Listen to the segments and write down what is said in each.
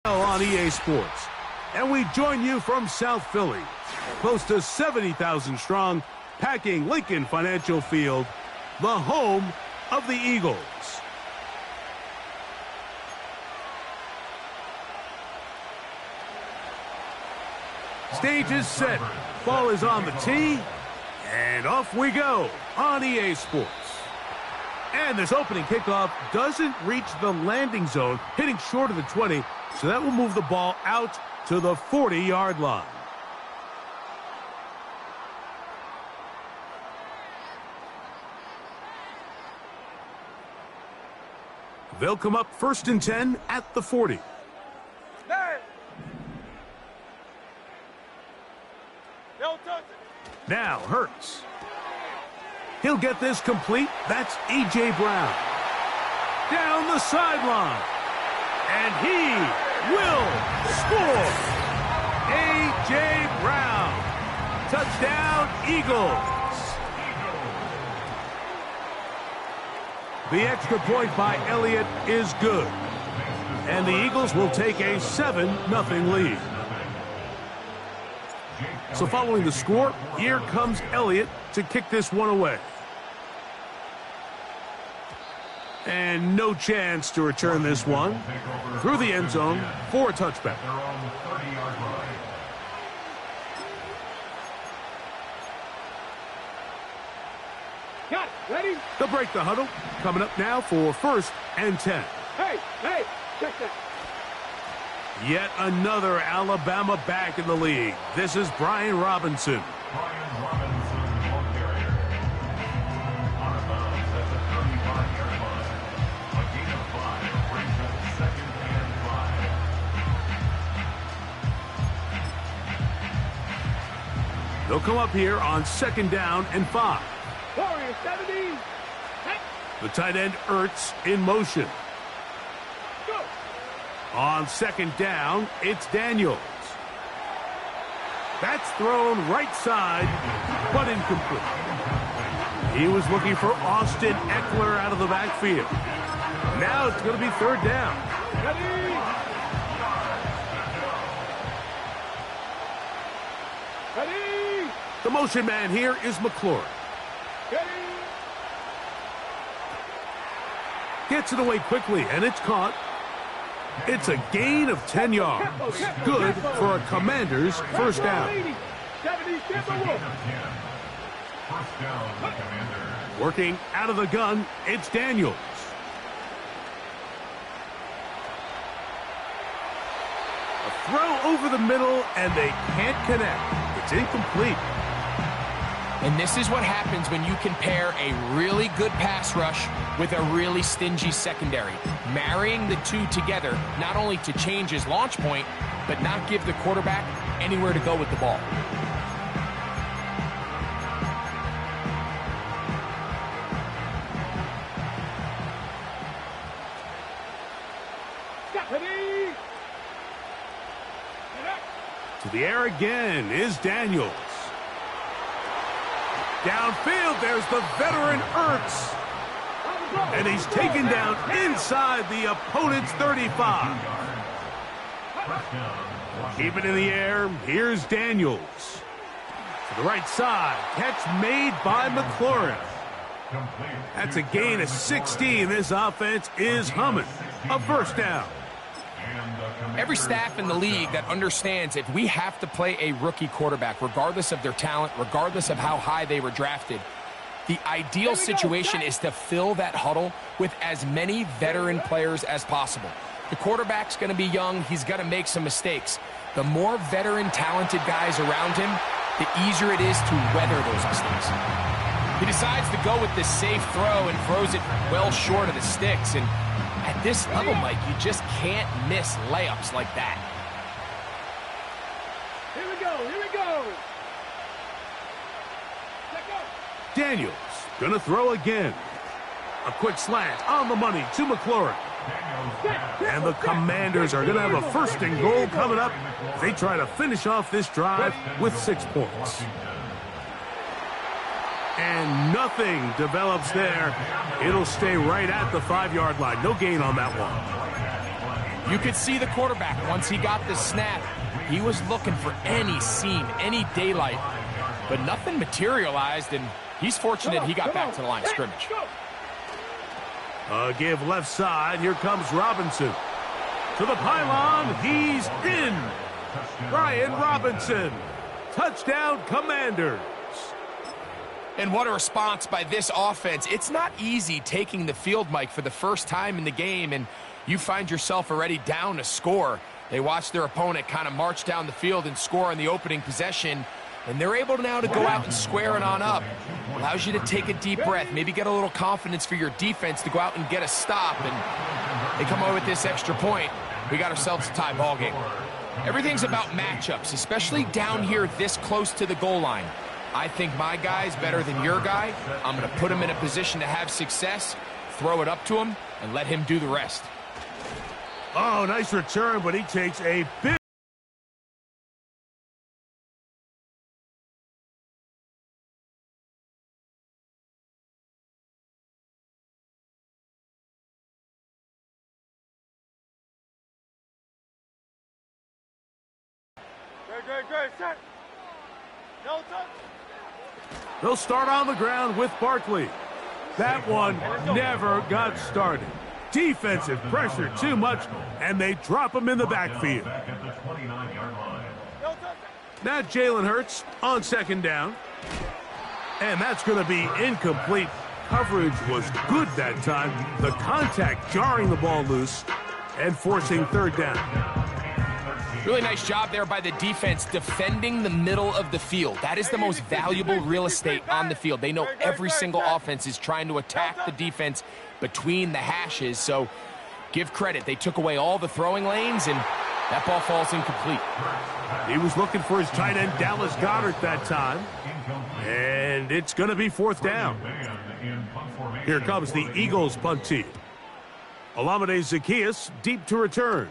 On EA Sports. And we join you from South Philly, close to 70,000 strong, packing Lincoln Financial Field, the home of the Eagles. Stage is set. Ball is on the tee. And off we go on EA Sports. And this opening kickoff doesn't reach the landing zone, hitting short of the 20, so that will move the ball out to the 40-yard line. They'll come up 1st and 10 at the 40. Now Hurts. He'll get this complete. That's A.J. Brown. Down the sideline. And he will score. A.J. Brown. Touchdown, Eagles. The extra point by Elliott is good. And the Eagles will take a 7-0 lead. So following the score, here comes Elliott to kick this one away. And no chance to return this one through the end zone for a touchback. Got it. Ready? They'll break the huddle. Coming up now for 1st and 10. Hey, check that. Yet another Alabama back in the league. This is Brian Robinson. Brian Robinson, ball carrier. On about at the 35-yard line. A gain of 5 brings up 2nd and 5. They'll come up here on 2nd down and 5. Warrior 70. Hey. The tight end Ertz in motion. Go. On 2nd down, it's Daniels. That's thrown right side, but incomplete. He was looking for Austin Eckler out of the backfield. Now it's going to be 3rd down. Ready. Ready. The motion man here is McLaurin. Ready. Gets it away quickly, and it's caught. It's a gain of 10 yards. Good for a Commander's 1st down. 70, It's a gain of 10. 1st down, the Commander. Working out of the gun, it's Daniels. A throw over the middle, and they can't connect. It's incomplete. And this is what happens when you can pair a really good pass rush with a really stingy secondary. Marrying the two together, not only to change his launch point, but not give the quarterback anywhere to go with the ball. Ready. To the air again is Daniels. Downfield, there's the veteran Ertz. And he's taken down inside the opponent's 35. Keep it in the air. Here's Daniels. To the right side. Catch made by McLaurin. That's a gain of 16. This offense is humming. A 1st down. Every staff in the league that understands if we have to play a rookie quarterback, regardless of their talent, regardless of how high they were drafted, the ideal situation is to fill that huddle with as many veteran players as possible. The quarterback's going to be young. He's going to make some mistakes. The more veteran, talented guys around him, the easier it is to weather those mistakes. He decides to go with this safe throw and throws it well short of the sticks. And at this level, Mike, you just can't miss layups like that. Here we go. Daniels gonna throw again. A quick slant on the money to McLaurin. And the Commanders are gonna have a 1st and goal coming up. They try to finish off this drive with 6 points. And nothing develops there. It'll stay right at the 5-yard line. No gain on that one. You could see the quarterback, once he got the snap, he was looking for any seam, any daylight, but nothing materialized, and he's fortunate he got back to the line of scrimmage. Give left side. Here comes Robinson. To the pylon. He's in. Brian Robinson. Touchdown, Commanders. And what a response by this offense. It's not easy taking the field, Mike, for the first time in the game, and you find yourself already down a score. They watch their opponent kind of march down the field and score on the opening possession, and they're able now to go out and square it on up. Allows you to take a deep breath, maybe get a little confidence for your defense to go out and get a stop, and they come away with this extra point. We got ourselves a tie ball game. Everything's about matchups, especially down here this close to the goal line. I think my guy's better than your guy. I'm going to put him in a position to have success, throw it up to him, and let him do the rest. Oh, nice return, but he takes a big... Great, set. No touch. They'll start on the ground with Barkley. That one never got started. Defensive pressure too much, and they drop him in the backfield. Now Jalen Hurts on second down. And that's going to be incomplete. Coverage was good that time. The contact jarring the ball loose and forcing third down. Really nice job there by the defense defending the middle of the field. That is the most valuable real estate on the field. They know every single offense is trying to attack the defense between the hashes, so give credit. They took away all the throwing lanes, and that ball falls incomplete. He was looking for his tight end, Dallas Goedert, that time, and it's going to be fourth down. Here comes the Eagles punt team. Olamide Zaccheaus deep to return.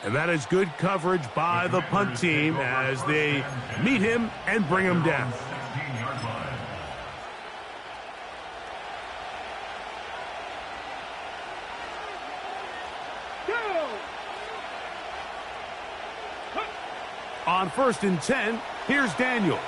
And that is good coverage by the punt team as they meet him and bring him down. On 1st and 10, here's Daniels.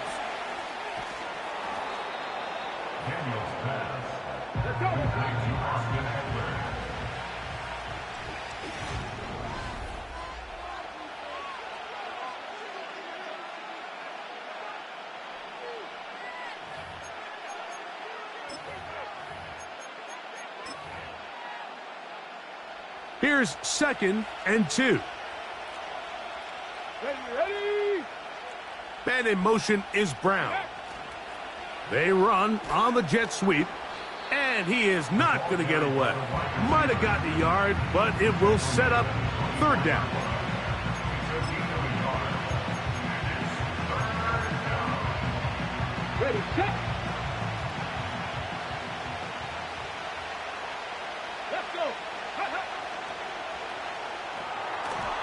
Here's 2nd and 2. Ready. Man in motion is Brown. They run on the jet sweep, and he is not going to get away. Might have gotten a yard, but it will set up third down. Ready, set. Let's go.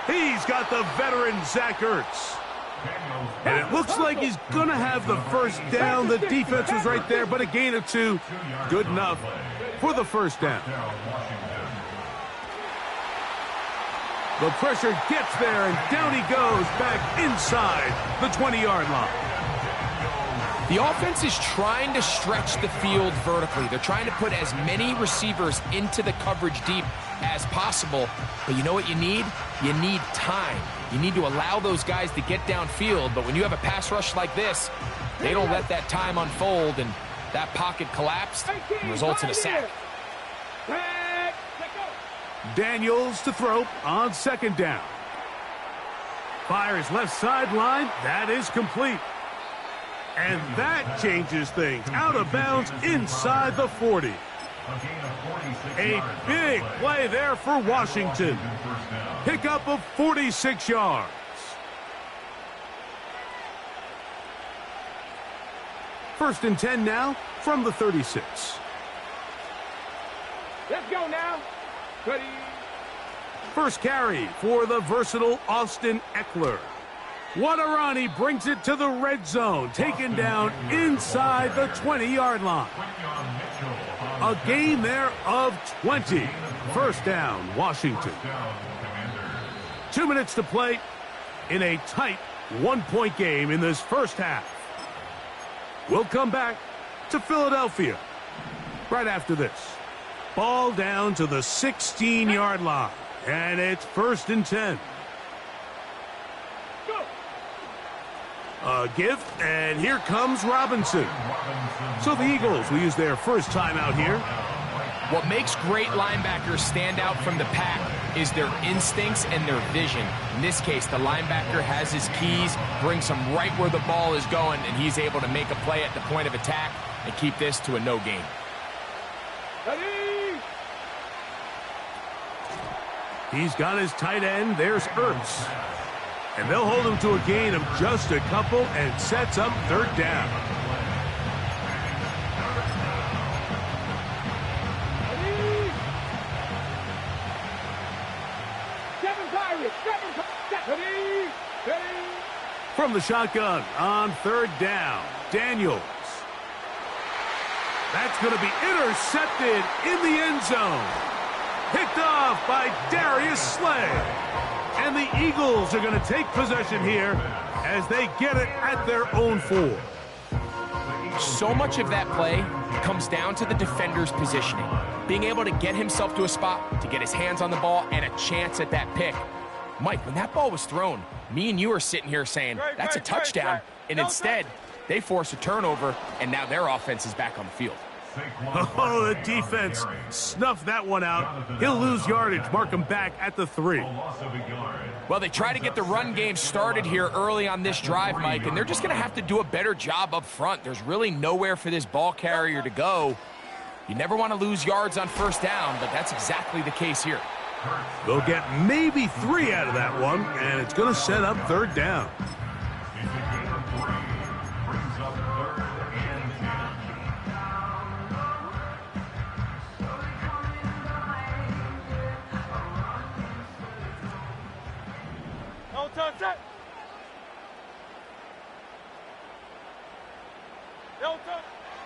He's got the veteran Zach Ertz. And it looks like he's going to have the first down. The defense was right there, but a gain of 2. Good enough for the first down. The pressure gets there, and down he goes back inside the 20-yard line. The offense is trying to stretch the field vertically. They're trying to put as many receivers into the coverage deep as possible. But you know what you need? You need time. You need to allow those guys to get downfield. But when you have a pass rush like this, they don't let that time unfold, and that pocket collapsed and results in a sack. Daniels to throw on 2nd down. Fires left sideline. That is complete. And that changes things. Out of bounds inside the 40. A big play there for Washington. Pickup of 46 yards. First and 10 now from the 36. Let's go now. Ready. First carry for the versatile Austin Eckler. Wadarani brings it to the red zone, taken down inside the 20-yard line. A gain there of 20. First down, Washington. 2 minutes to play in a tight one-point game in this first half. We'll come back to Philadelphia right after this. Ball down to the 16-yard line, and it's 1st and 10. A give, and here comes Robinson. So the Eagles will use their first timeout here. What makes great linebackers stand out from the pack is their instincts and their vision. In this case, the linebacker has his keys, brings him right where the ball is going, and he's able to make a play at the point of attack and keep this to a no gain. He's got his tight end. There's Ertz. And they'll hold him to a gain of just a couple and sets up 3rd down. From the shotgun on 3rd down, Daniels. That's going to be intercepted in the end zone. Picked off by Darius Slay. And the Eagles are going to take possession here as they get it at their own 4. So much of that play comes down to the defender's positioning. Being able to get himself to a spot, to get his hands on the ball, and a chance at that pick. Mike, when that ball was thrown, me and you are sitting here saying, that's a touchdown. And instead, they force a turnover, and now their offense is back on the field. Oh, the defense snuffed that one out. He'll lose yardage, mark him back at the 3. Well, they try to get the run game started here early on this drive, Mike, and they're just going to have to do a better job up front. There's really nowhere for this ball carrier to go. You never want to lose yards on 1st down, but that's exactly the case here. They'll get maybe 3 out of that one, and it's going to set up 3rd down.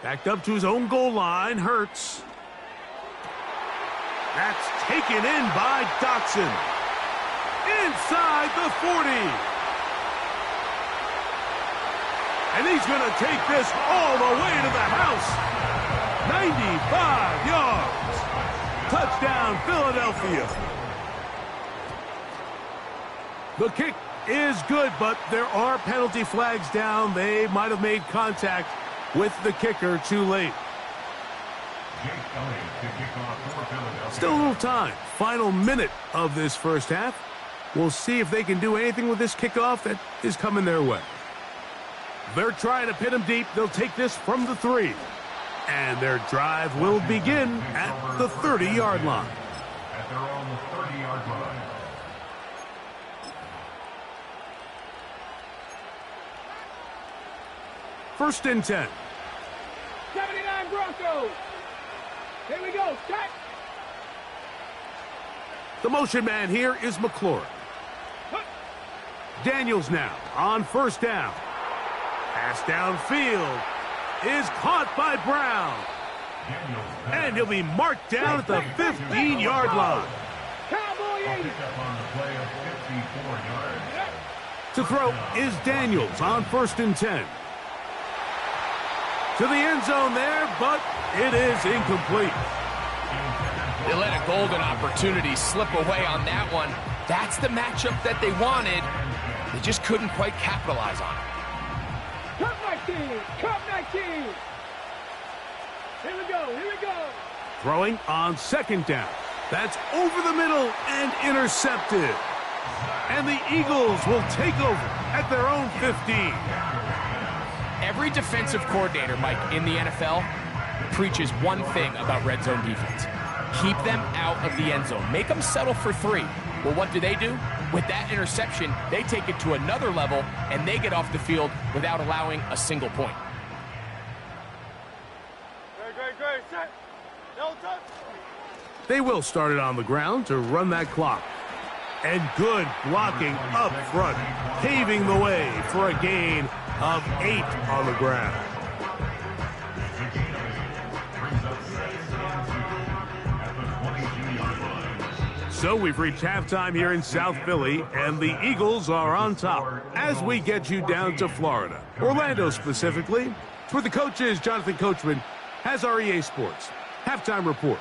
Backed up to his own goal line, Hurts. That's taken in by Dotson. Inside the 40. And he's going to take this all the way to the house. 95 yards. Touchdown, Philadelphia. The kick is good, but there are penalty flags down. They might have made contact with the kicker too late. Still a little time. Final minute of this first half. We'll see if they can do anything with this kickoff that is coming their way. They're trying to pin him deep. They'll take this from the 3. And their drive will begin at the 30-yard line. At their own 30-yard line. First and 10. 79 Broncos. Here we go. Cut. The motion man here is McLaurin. Daniels now on 1st down. Pass downfield is caught by Brown. And he'll be marked down at the 15-yard line. Cowboy 80. To throw is Daniels on 1st and 10. To the end zone there, but it is incomplete. They let a golden opportunity slip away on that one. That's the matchup that they wanted. They just couldn't quite capitalize on it. Cup 19. Cup 19. Here we go. Here we go. Throwing on 2nd down. That's over the middle and intercepted. And the Eagles will take over at their own 15. Every defensive coordinator, Mike, in the NFL preaches one thing about red zone defense. Keep them out of the end zone. Make them settle for 3. Well, what do? With that interception, they take it to another level, and they get off the field without allowing a single point. Great. Set. No touch. They will start it on the ground to run that clock. And good blocking up front, paving the way for a gain of 8 on the ground. So we've reached halftime here in South Philly, and the Eagles are on top as we get you down to Florida. Orlando specifically. It's where the coach is. Jonathan Coachman has our EA Sports halftime report.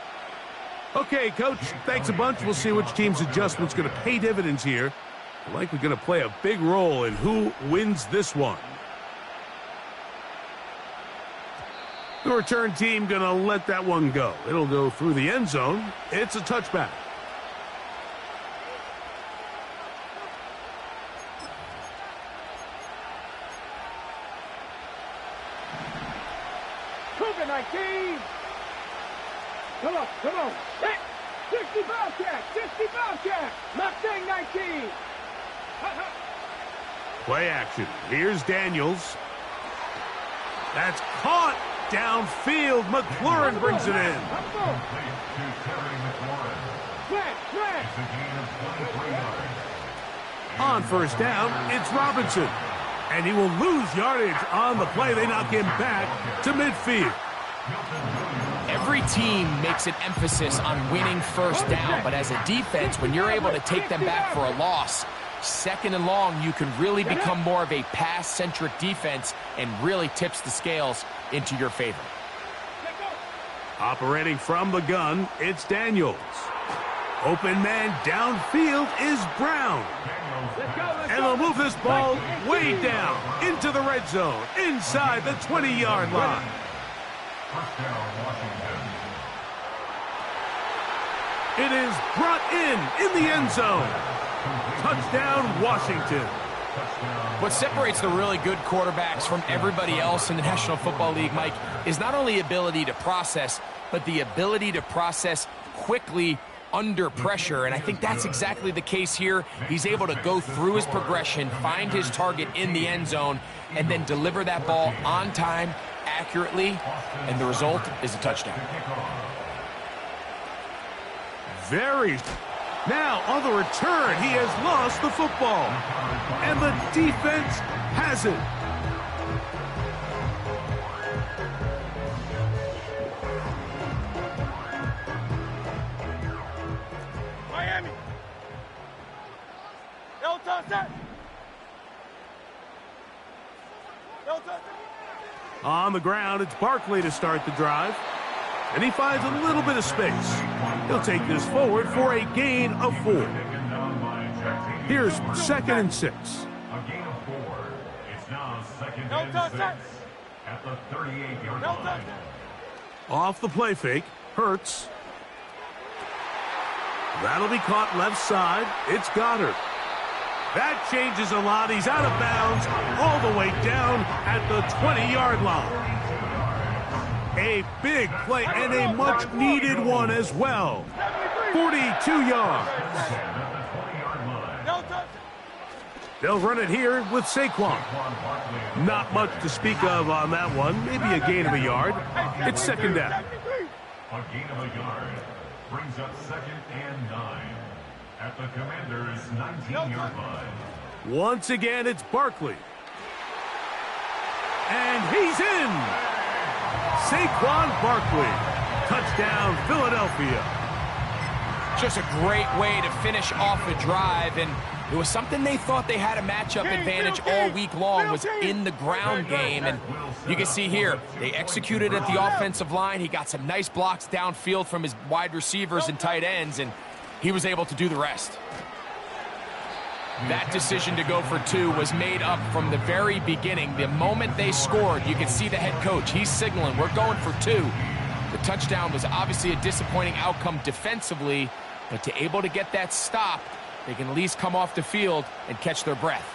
Okay, Coach, thanks a bunch. We'll see which team's adjustment's going to pay dividends here. Likely going to play a big role in who wins this one. The return team going to let that one go. It'll go through the end zone. It's a touchback. Cougar 19. Come on, come on. 60 Bobcat, 60 Bobcat. Mustang 19. Play action. Here's Daniels. That's caught downfield. McLaurin brings it in. On first down, it's Robinson. And he will lose yardage on the play. They knock him back to midfield. Every team makes an emphasis on winning first down, but as a defense, when you're able to take them back for a loss, second and long, you can really become more of a pass-centric defense and really tips the scales into your favor. Operating from the gun, it's Daniels. Open man downfield is Brown. And they'll move this ball way down into the red zone, inside the 20-yard line. It is brought in the end zone. Touchdown, Washington. What separates the really good quarterbacks from everybody else in the National Football League, Mike, is not only ability to process, but the ability to process quickly under pressure, and I think that's exactly the case here. He's able to go through his progression, find his target in the end zone, and then deliver that ball on time, accurately, and the result is a touchdown. Now, on the return, he has lost the football, and the defense has it. Miami. No touchdown. No touchdown. On the ground, it's Barkley to start the drive. And he finds a little bit of space. He'll take this forward for a gain of 4. Here's 2nd and 6. A gain of 4. It's now 2nd No and 6 touchdown. at the 38-yard No line. touchdown. Off the play fake, Hurts. That'll be caught left side. It's Goddard. That changes a lot. He's out of bounds all the way down at the 20-yard line. A big play and a much-needed one as well. 42 yards. No touchdown. They'll run it here with Saquon. Not much to speak of on that one. Maybe a gain of a yard. It's 2nd down. A gain of a yard brings up 2nd and 9 at the Commander's 19-yard line. Once again, it's Barkley. And he's in. Saquon Barkley. Touchdown, Philadelphia. Just a great way to finish off a drive, and it was something they thought they had a matchup advantage all week long, was in the ground game. And you can see here, they executed at the offensive line. He got some nice blocks downfield from his wide receivers and tight ends, and he was able to do the rest. That decision to go for 2 was made up from the very beginning. The moment they scored, you could see the head coach. He's signaling, we're going for 2. The touchdown was obviously a disappointing outcome defensively, but to able to get that stop, they can at least come off the field and catch their breath.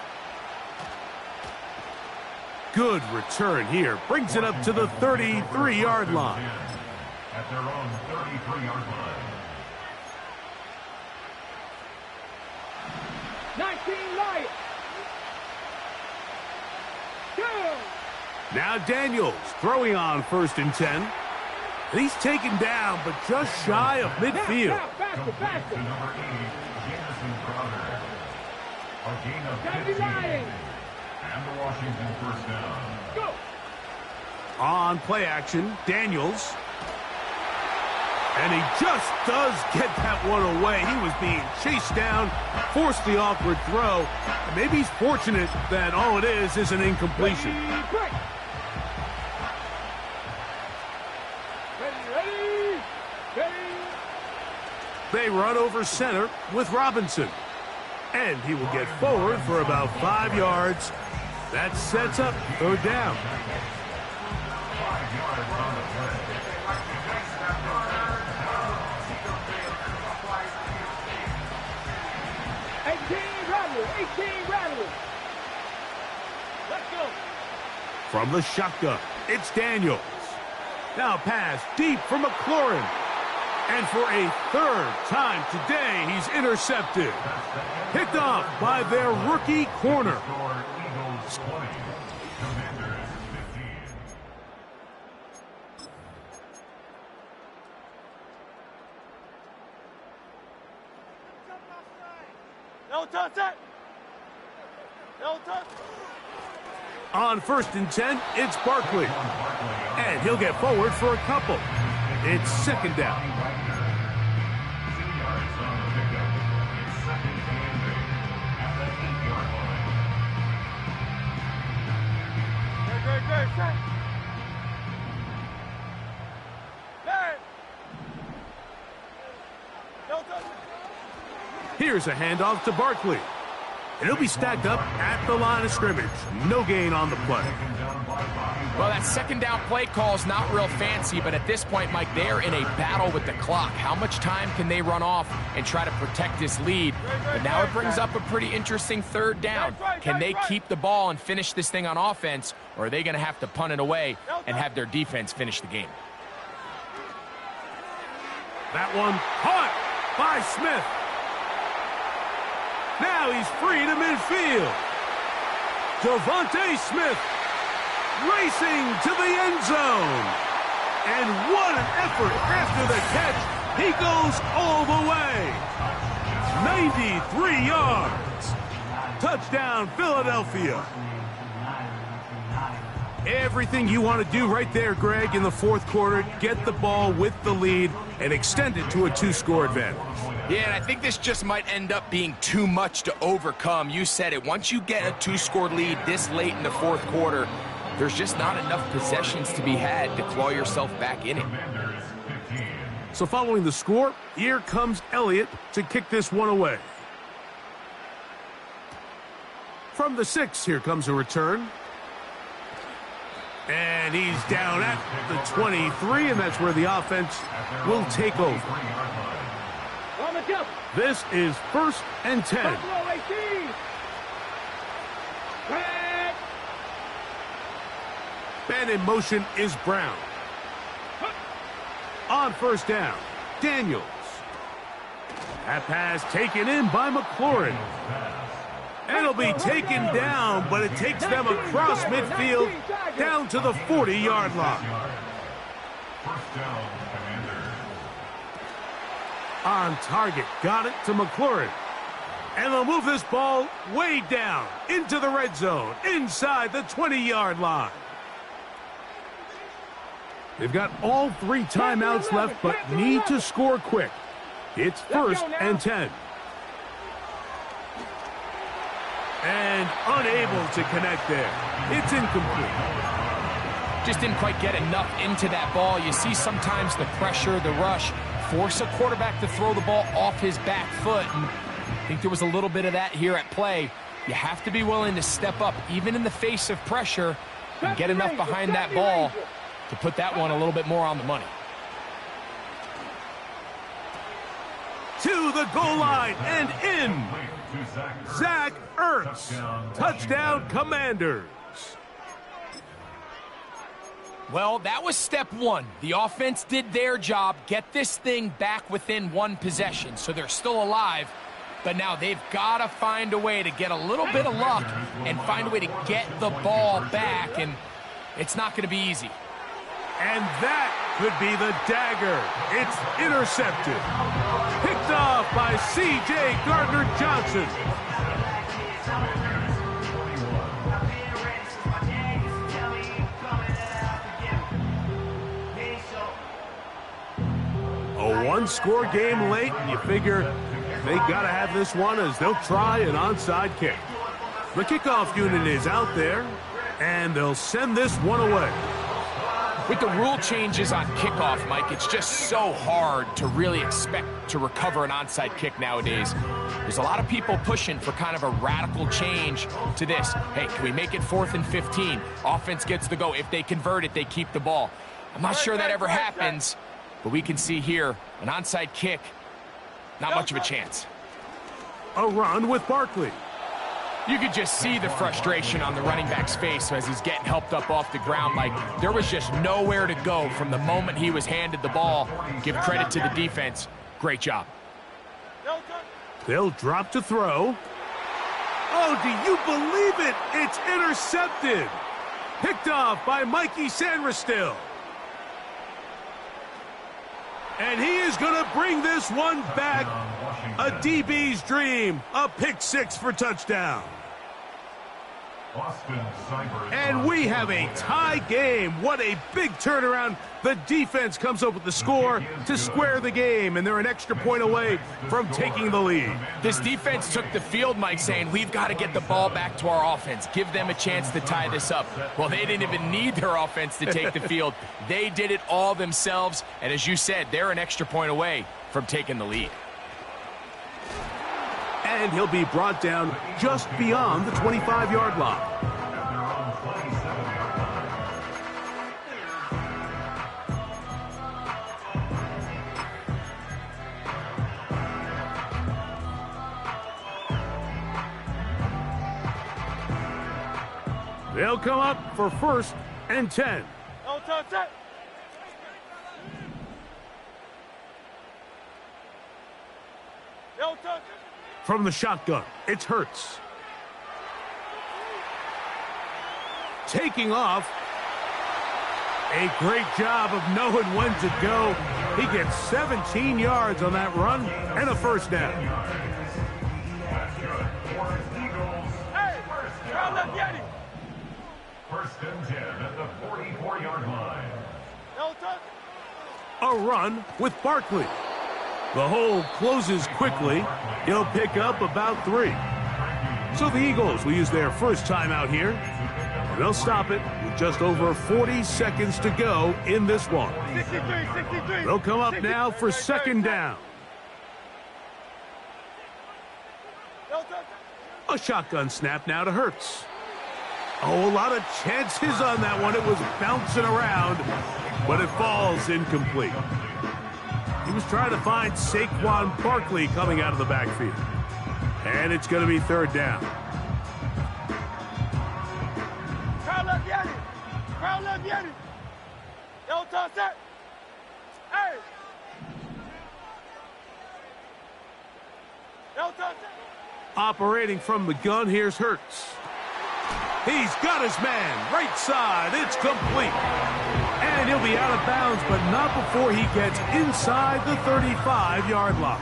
Good return here. Brings it up to the 33-yard line. At their own 33-yard line. 19 Lions. 2. Now Daniels throwing on 1st and 10. And he's taken down, but just shy of midfield. Now, faster, Complete faster. to number 8, Jamison Crowder. A gain of Gotta be 15. lying. And the Washington first down. Go. On play action, Daniels. And he just does get that one away. He was being chased down, forced the awkward throw. And maybe he's fortunate that all it is an incompletion. Ready, break. Ready. They run over center with Robinson. And he will get forward for about 5 yards. That sets up third down. 5 yards on the play. Let's go. From the shotgun, it's Daniels. Now pass deep for McLaurin. And for a third time today, he's intercepted. Picked off by their rookie corner. Score Eagles 20. Commanders 15. No touch it. No touch. On 1st and 10, it's Barkley. And he'll get forward for a couple. It's second down. 2 yards on the pickup. Second and 8 at the 8-yard line. Great. Set. No touch. Here's a handoff to Barkley. And he'll be stacked up at the line of scrimmage. No gain on the play. Well, that second down play call is not real fancy, but at this point, Mike, they're in a battle with the clock. How much time can they run off and try to protect this lead? But now it brings up a pretty interesting third down. Can they keep the ball and finish this thing on offense, or are they going to have to punt it away and have their defense finish the game? That one caught by Smith. Now he's free to midfield. Devontae Smith racing to the end zone. And what an effort after the catch. He goes all the way. 93 yards. Touchdown, Philadelphia. Everything you want to do right there, Greg, in the fourth quarter. Get the ball with the lead and extend it to a 2-score advantage. Yeah, and I think this just might end up being too much to overcome. You said it. Once you get a 2-score lead this late in the fourth quarter, there's just not enough possessions to be had to claw yourself back in it. So following the score, here comes Elliott to kick this one away. From the 6, here comes a return. And he's down at the 23, and that's where the offense will take over. This is 1st and 10. Buffalo 18. Red. And in motion is Brown. On 1st down, Daniels. That pass taken in by McLaurin. And it'll be taken down, but it takes them across midfield down to the 40-yard line. First down, Commanders. On target, got it to McLaurin. And they'll move this ball way down into the red zone, inside the 20-yard line. They've got all 3 timeouts left, but need to score quick. It's 1st and 10. And unable to connect there. It's incomplete. Just didn't quite get enough into that ball. You see sometimes the pressure, the rush, force a quarterback to throw the ball off his back foot. And I think there was a little bit of that here at play. You have to be willing to step up, even in the face of pressure, and get enough behind that ball to put that one a little bit more on the money. To the goal line and in. Zach Ertz. Touchdown, Commanders. Well, that was step 1. The offense did their job, get this thing back within 1 possession, so they're still alive. But now they've got to find a way to get a little bit of luck and find a way to get the ball back, and it's not going to be easy. And that could be the dagger. It's intercepted. Picked off by C.J. Gardner-Johnson. A one-score game late, and you figure they got to have this one as they'll try an onside kick. The kickoff unit is out there, and they'll send this one away. With the rule changes on kickoff, Mike, it's just so hard to really expect to recover an onside kick nowadays. There's a lot of people pushing for kind of a radical change to this. Hey, can we make it 4th and 15? Offense gets the go. If they convert it, they keep the ball. I'm not sure that ever happens, but we can see here an onside kick, not much of a chance. A run with Barkley. You could just see the frustration on the running back's face as he's getting helped up off the ground. Like, there was just nowhere to go from the moment he was handed the ball. Give credit to the defense. Great job. They'll drop to throw. Oh, do you believe it? It's intercepted. Picked off by Mikey Sanderstill. And he is going to bring this one back. A DB's dream. A pick six for touchdown. And we have a tie game. What a big turnaround. The defense comes up with the score to square the game, and they're an extra point away from taking the lead. This defense took the field, Mike, saying, we've got to get the ball back to our offense. Give them a chance to tie this up. Well, they didn't even need their offense to take the field. They did it all themselves, and as you said, they're an extra point away from taking the lead. And he'll be brought down just beyond the 25-yard line. They'll come up for 1st and 10. From the shotgun, it's Hurts. Taking off. A great job of knowing when to go. He gets 17 yards on that run and a first down. First and 10 at the 44-yard line. A run with Barkley. The hole closes quickly. He'll pick up about 3. So the Eagles will use their first time out here. They'll stop it with just over 40 seconds to go in this one. 63. They'll come up now for 2nd down. A shotgun snap now to Hurts. Oh, a lot of chances on that one. It was bouncing around, but it falls incomplete. He was trying to find Saquon Barkley coming out of the backfield. And it's going to be 3rd down. Operating from the gun, here's Hurts. He's got his man, right side, it's complete. And he'll be out of bounds, but not before he gets inside the 35-yard line.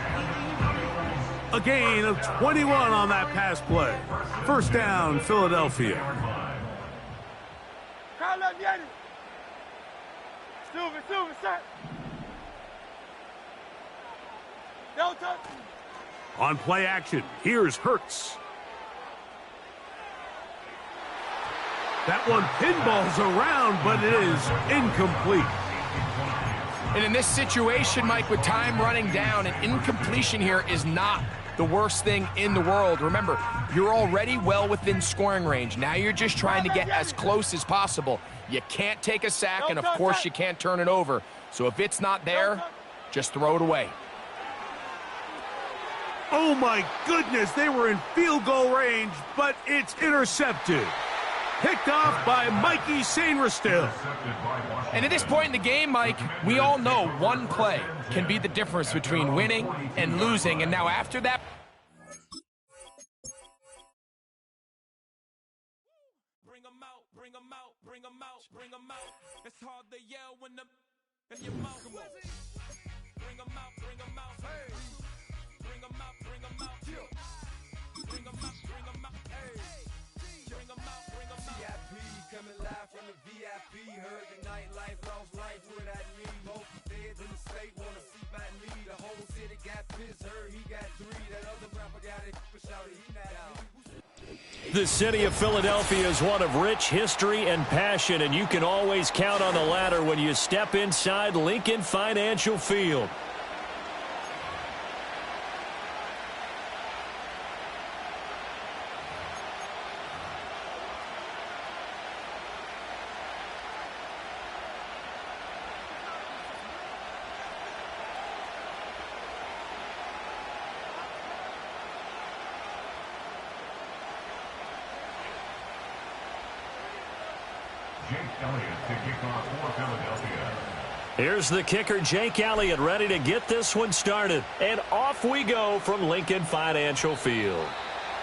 A gain of 21 on that pass play. First down, Philadelphia. On play action, here's Hurts. That one pinballs around, but it is incomplete. And in this situation, Mike, with time running down, an incompletion here is not the worst thing in the world. Remember, you're already well within scoring range. Now you're just trying to get as close as possible. You can't take a sack, and of course you can't turn it over. So if it's not there, just throw it away. Oh my goodness, they were in field goal range, but it's intercepted. Picked off by Mikey Sanderstill. And at this point in the game, Mike, we all know one play can be the difference between winning and losing. And now after that, bring 'em out, bring 'em out, bring 'em out, bring 'em out. It's hard to yell when the Coming live from the VIP, heard the nightlife, lost life without me. Both the feds in the state wanna see by me. The whole city got pissed, heard he got 3. That other rapper got it, but shouted he not out. The city of Philadelphia is one of rich history and passion, and you can always count on the latter when you step inside Lincoln Financial Field. Jake Elliott to kick off for Philadelphia. Here's the kicker, Jake Elliott, ready to get this one started. And off we go from Lincoln Financial Field.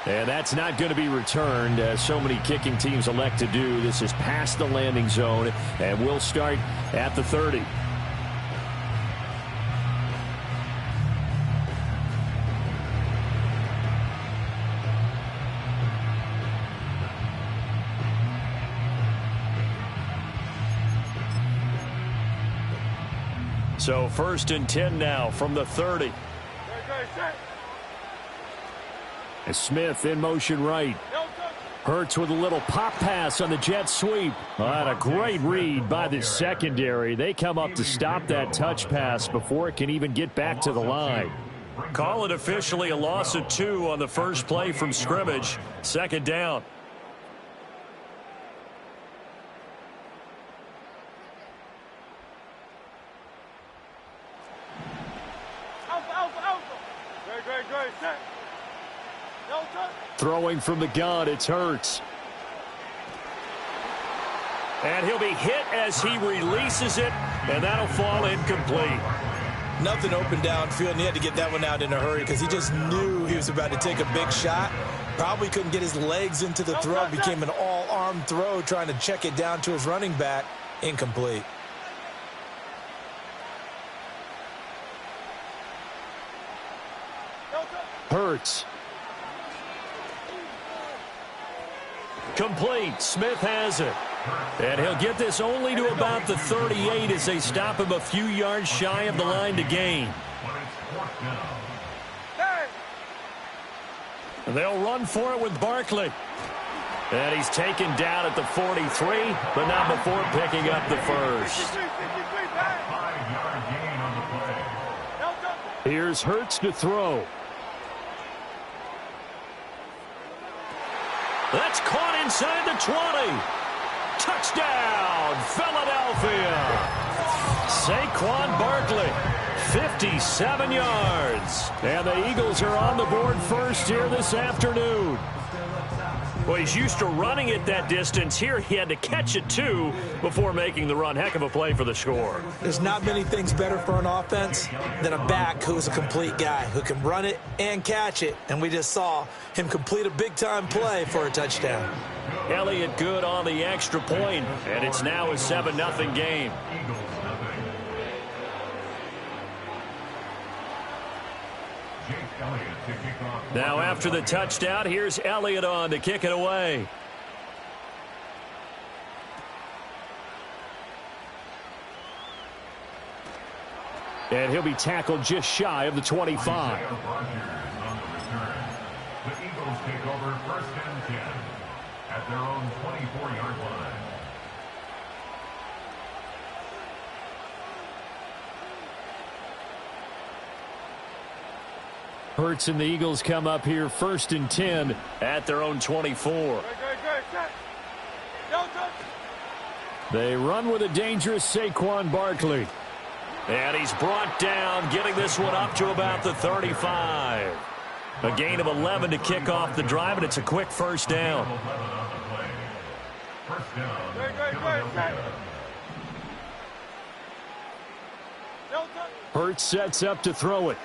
And that's not going to be returned, as so many kicking teams elect to do. This is past the landing zone, and we'll start at the 30. So 1st and 10 now from the 30. As Smith in motion right. Hurts with a little pop pass on the jet sweep. And a great read by the secondary. They come up to stop that touch pass before it can even get back to the line. Call it officially a loss of 2 on the first play from scrimmage. 2nd down. Throwing from the gun, it's Hurts. And he'll be hit as he releases it, and that'll fall incomplete. Nothing open downfield, and he had to get that one out in a hurry because he just knew he was about to take a big shot. Probably couldn't get his legs into the throw. Became an all-arm throw, trying to check it down to his running back. Incomplete. Hurts. Complete. Smith has it. And he'll get this only to about the 38 as they stop him a few yards shy of the line to gain. They'll run for it with Barkley. And he's taken down at the 43, but not before picking up the first. 5-yard gain on the play. Here's Hurts to throw. That's caught inside the 20. Touchdown, Philadelphia. Saquon Barkley, 57 yards. And the Eagles are on the board first here this afternoon. Well, he's used to running it that distance. Here he had to catch it, too, before making the run. Heck of a play for the score. There's not many things better for an offense than a back who's a complete guy, who can run it and catch it. And we just saw him complete a big-time play for a touchdown. Elliott good on the extra point, and it's now a 7-0 game. Now after the touchdown, here's Elliott on to kick it away. And he'll be tackled just shy of the 25. The Eagles take over 1st and 10 at their own 24-yard line. Hurts and the Eagles come up here 1st and 10 at their own 24. They run with a dangerous Saquon Barkley. And he's brought down, getting this one up to about the 35. A gain of 11 to kick off the drive, and it's a quick 1st down. Hurts sets up to throw it.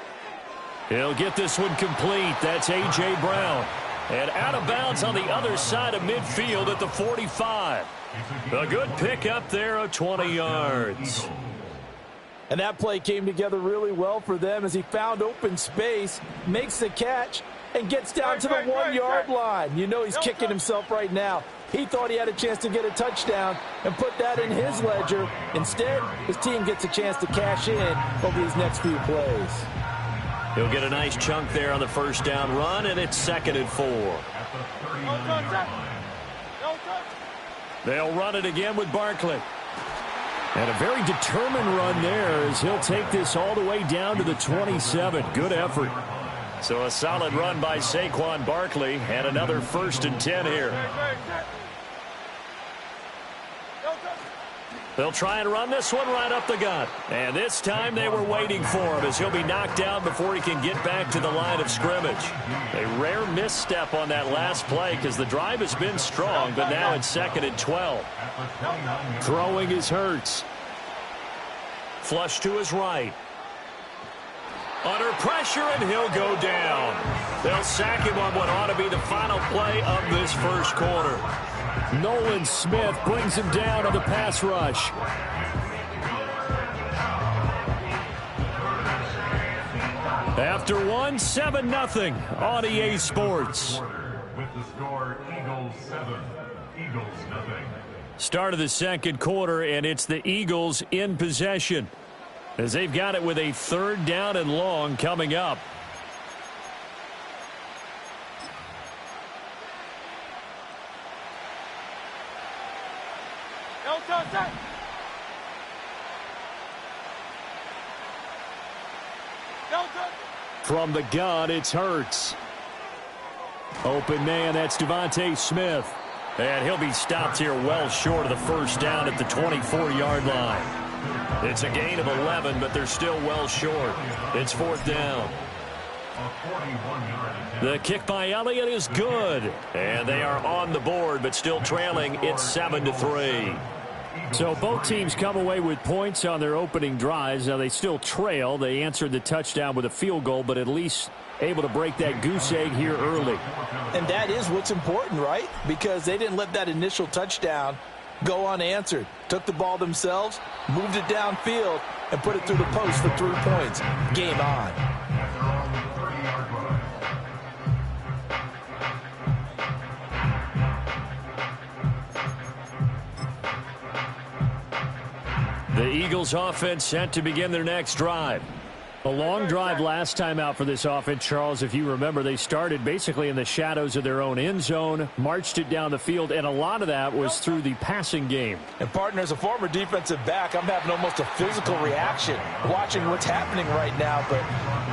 He'll get this one complete. That's A.J. Brown. And out of bounds on the other side of midfield at the 45. A good pickup there of 20 yards. And that play came together really well for them as he found open space, makes the catch, and gets down to the 1-yard line. You know he's kicking himself right now. He thought he had a chance to get a touchdown and put that in his ledger. Instead, his team gets a chance to cash in over these next few plays. He'll get a nice chunk there on the first down run, and it's 2nd and 4. They'll run it again with Barkley. And a very determined run there as he'll take this all the way down to the 27. Good effort. So a solid run by Saquon Barkley and another 1st and 10 here. They'll try and run this one right up the gut. And this time they were waiting for him as he'll be knocked down before he can get back to the line of scrimmage. A rare misstep on that last play because the drive has been strong, but now it's 2nd and 12. Throwing is Hurts. Flush to his right. Under pressure, and he'll go down. They'll sack him on what ought to be the final play of this first quarter. Nolan Smith brings him down on the pass rush. After 7-0 on EA Sports. With the score, Eagles 7, Eagles nothing. Start of the second quarter, and it's the Eagles in possession as they've got it with a 3rd down and long coming up. From the gun, it's Hurts. Open man, that's Devontae Smith. And he'll be stopped here well short of the first down at the 24-yard line. It's a gain of 11, but they're still well short. It's 4th down. The kick by Elliott is good. And they are on the board, but still trailing. It's 7-3. So both teams come away with points on their opening drives. Now they still trail. They answered the touchdown with a field goal, but at least able to break that goose egg here early. And that is what's important, right? Because they didn't let that initial touchdown go unanswered. Took the ball themselves, moved it downfield, and put it through the post for 3 points. Game on. The Eagles offense set to begin their next drive. A long drive last time out for this offense, Charles. If you remember, they started basically in the shadows of their own end zone, marched it down the field, and a lot of that was through the passing game. And, partner, as a former defensive back, I'm having almost a physical reaction watching what's happening right now. But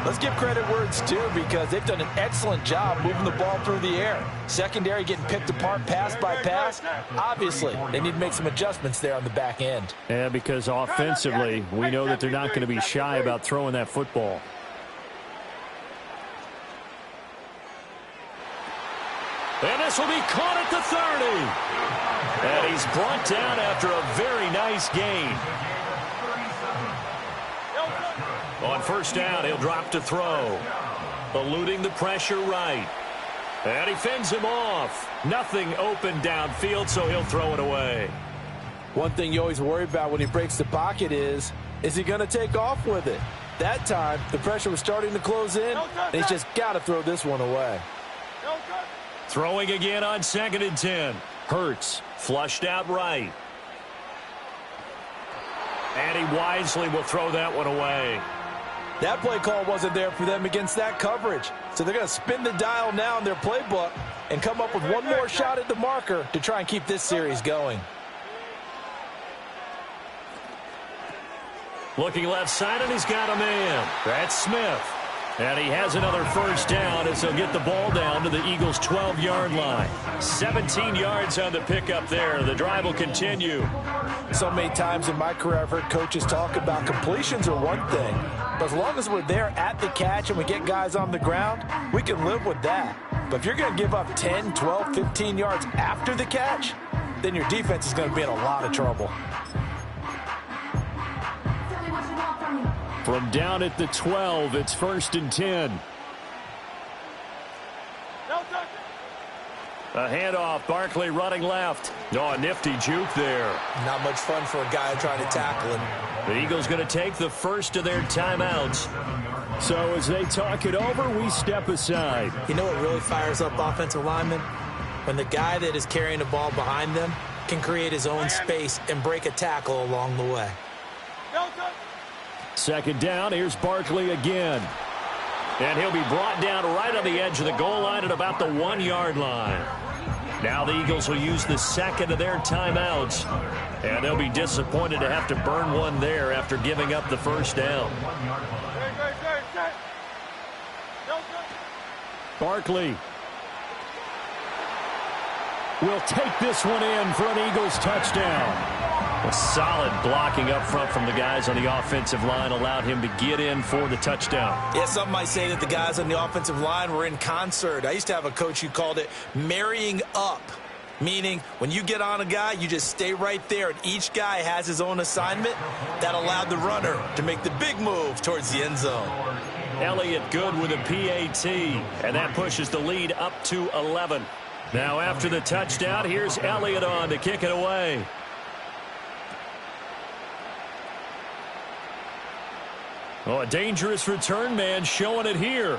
let's give credit where it's due because they've done an excellent job moving the ball through the air. Secondary getting picked apart pass by pass. Obviously, they need to make some adjustments there on the back end. Yeah, because offensively, we know that they're not going to be shy about throwing that football. And this will be caught at the 30. And he's brought down after a very nice gain. On first down, he'll drop to throw. Eluding the pressure right. And he fends him off. Nothing open downfield, so he'll throw it away. One thing you always worry about when he breaks the pocket is he going to take off with it? That time, the pressure was starting to close in, and he's just got to throw this one away. Throwing again on 2nd and 10. Hurts, flushed out right. And he wisely will throw that one away. That play call wasn't there for them against that coverage. So they're going to spin the dial now in their playbook and come up with one more shot at the marker to try and keep this series going. Looking left side, and he's got a man. That's Smith. And he has another first down as he'll get the ball down to the Eagles' 12-yard line. 17 yards on the pickup there. The drive will continue. So many times in my career I've heard coaches talk about completions are one thing, but as long as we're there at the catch and we get guys on the ground, we can live with that. But if you're going to give up 10, 12, 15 yards after the catch, then your defense is going to be in a lot of trouble. From down at the 12, it's 1st and 10. A handoff, Barkley running left. Oh, a nifty juke there. Not much fun for a guy trying to tackle him. The Eagles going to take the first of their timeouts. So as they talk it over, we step aside. You know what really fires up offensive linemen? When the guy that is carrying the ball behind them can create his own space and break a tackle along the way. Second down, here's Barkley again. And he'll be brought down right on the edge of the goal line at about the 1-yard line. Now the Eagles will use the second of their timeouts. And they'll be disappointed to have to burn one there after giving up the first down. Barkley will take this one in for an Eagles touchdown. A solid blocking up front from the guys on the offensive line allowed him to get in for the touchdown. Yeah, some might say that the guys on the offensive line were in concert. I used to have a coach who called it marrying up, meaning when you get on a guy, you just stay right there, and each guy has his own assignment. That allowed the runner to make the big move towards the end zone. Elliott good with a PAT, and that pushes the lead up to 11. Now after the touchdown, here's Elliott on to kick it away. Oh, a dangerous return man showing it here.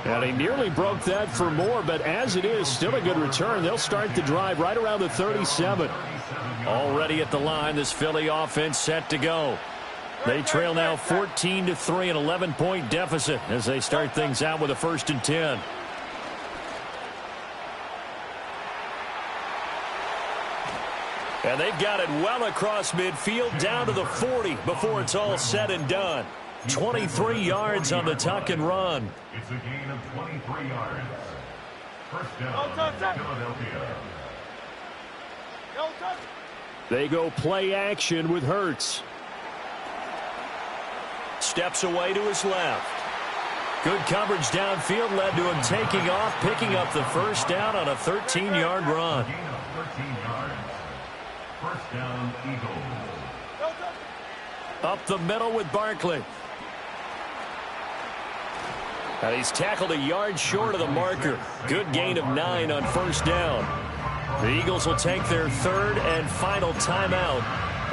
And he nearly broke that for more, but as it is, still a good return. They'll start the drive right around the 37. Already at the line, this Philly offense set to go. They trail now 14-3, an 11-point deficit as they start things out with a 1st and 10. And they've got it well across midfield down to the 40 before it's all said and done. 23 yards on the tuck and run. It's a gain of 23 yards. First down, Philadelphia. They go play action with Hurts. Steps away to his left. Good coverage downfield led to him taking off, picking up the first down on a 13-yard run. Gain of 13 yards. First down, Eagles. Up the middle with Barkley. And he's tackled a yard short of the marker. Good gain of 9 on first down. The Eagles will take their third and final timeout